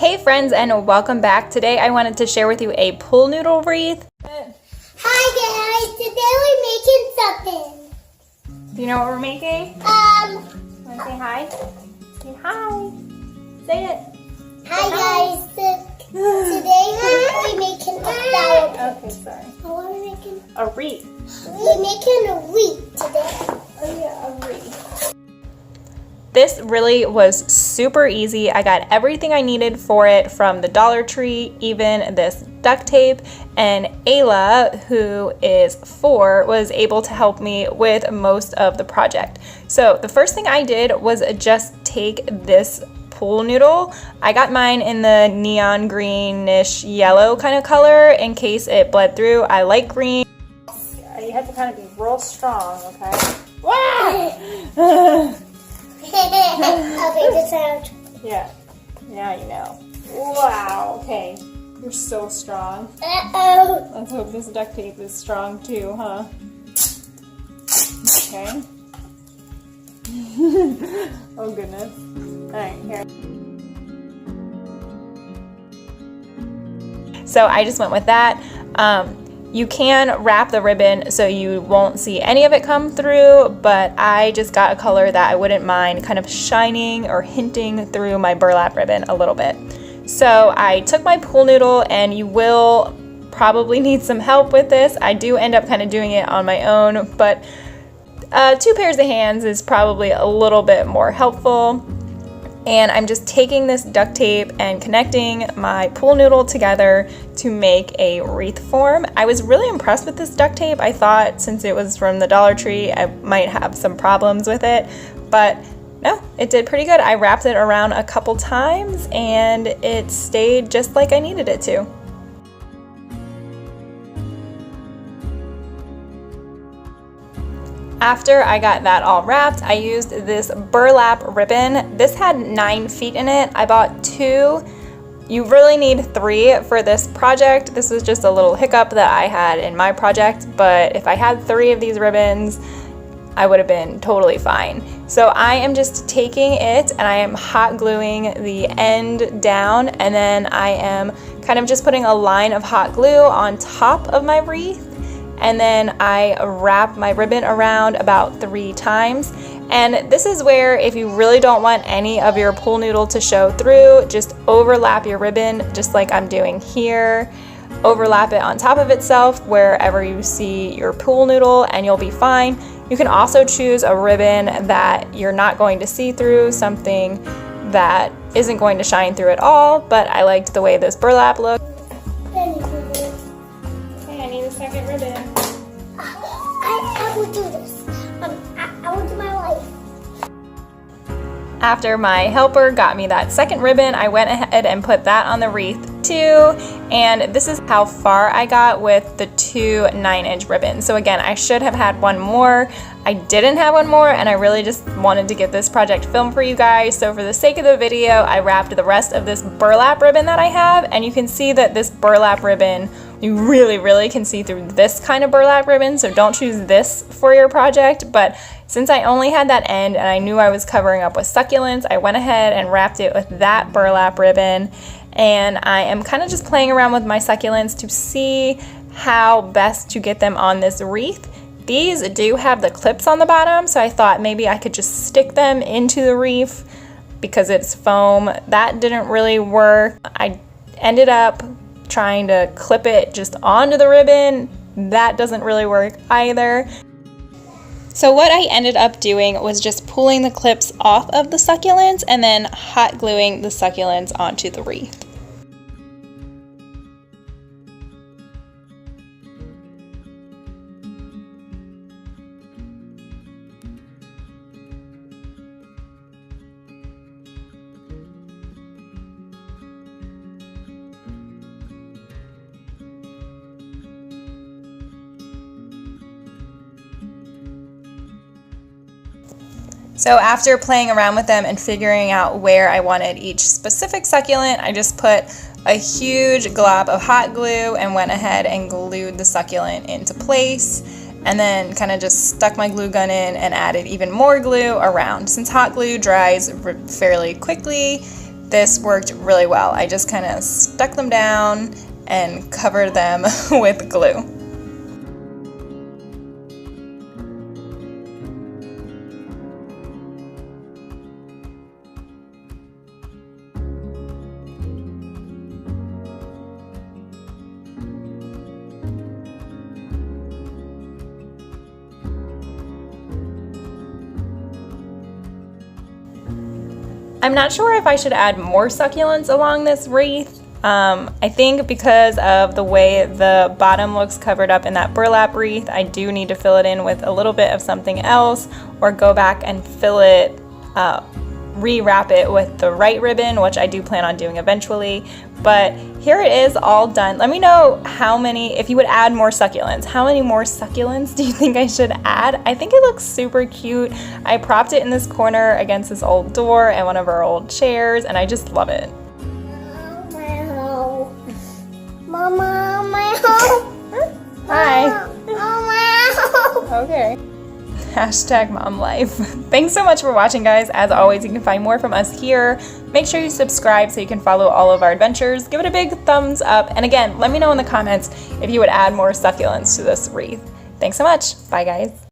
Hey friends, and welcome back. Today I wanted to share with you a pool noodle wreath. Hi guys, today we're making something. Do you know what we're making? Wanna say hi? Say hi. Say it. Hi guys, today we're making a flower. Okay, sorry. What are we making? A wreath. We're making a wreath today. Oh yeah, a wreath. This really was super easy. I got everything I needed for it from the Dollar Tree, even this duct tape, and Ayla, who is 4, was able to help me with most of the project. So the first thing I did was just take this pool noodle. I got mine in the neon greenish yellow kind of color in case it bled through. I like green. You have to kind of be real strong, okay? Wow! Okay, this sound. Yeah, now you know. Wow, okay. You're so strong. Uh-oh. Let's hope this duct tape is strong too, huh? Okay. Oh goodness. Alright, here. So I just went with that. You can wrap the ribbon so you won't see any of it come through, but I just got a color that I wouldn't mind kind of shining or hinting through my burlap ribbon a little bit. So I took my pool noodle, and you will probably need some help with this. I do end up kind of doing it on my own, but 2 pairs of hands is probably a little bit more helpful. And I'm just taking this duct tape and connecting my pool noodle together to make a wreath form. I was really impressed with this duct tape. I thought since it was from the Dollar Tree, I might have some problems with it, but no, it did pretty good. I wrapped it around a couple times and it stayed just like I needed it to. After I got that all wrapped, I used this burlap ribbon. This had 9 feet in it. I bought 2. You really need 3 for this project. This was just a little hiccup that I had in my project, but if I had 3 of these ribbons, I would have been totally fine. So I am just taking it and I am hot gluing the end down, and then I am kind of just putting a line of hot glue on top of my wreath. And then I wrap my ribbon around about 3 times. And this is where, if you really don't want any of your pool noodle to show through, just overlap your ribbon just like I'm doing here. Overlap it on top of itself wherever you see your pool noodle and you'll be fine. You can also choose a ribbon that you're not going to see through, something that isn't going to shine through at all, but I liked the way this burlap looked. Okay, I need a second ribbon. I will do this. I will do my life. After my helper got me that second ribbon, I went ahead and put that on the wreath too. And this is how far I got with the 2 9-inch ribbons. So again, I should have had one more. I didn't have one more, and I really just wanted to get this project filmed for you guys. So for the sake of the video, I wrapped the rest of this burlap ribbon that I have, and you can see that this burlap ribbon, you really can see through this kind of burlap ribbon, so don't choose this for your project. But since I only had that end and I knew I was covering up with succulents, I went ahead and wrapped it with that burlap ribbon. And I am kind of just playing around with my succulents to see how best to get them on this wreath. These do have the clips on the bottom, so I thought maybe I could just stick them into the wreath because it's foam. That didn't really work. I ended up trying to clip it just onto the ribbon. That doesn't really work either. So what I ended up doing was just pulling the clips off of the succulents and then hot gluing the succulents onto the wreath. So after playing around with them and figuring out where I wanted each specific succulent, I just put a huge glob of hot glue and went ahead and glued the succulent into place, and then kind of just stuck my glue gun in and added even more glue around. Since hot glue dries fairly quickly, this worked really well. I just kind of stuck them down and covered them with glue. I'm not sure if I should add more succulents along this wreath. I think because of the way the bottom looks covered up in that burlap wreath, I do need to fill it in with a little bit of something else, or go back and fill it, rewrap it with the right ribbon, which I do plan on doing eventually. But here it is all done. Let me know how many, if you would add more succulents, how many more succulents do you think I should add? I think it looks super cute. I propped it in this corner against this old door and one of our old chairs, and I just love it. Mama, my home. Hi. Mama. Okay. Hashtag mom life. Thanks so much for watching, guys. As always, you can find more from us here. Make sure you subscribe so you can follow all of our adventures. Give it a big thumbs up. And again, let me know in the comments if you would add more succulents to this wreath. Thanks so much. Bye, guys.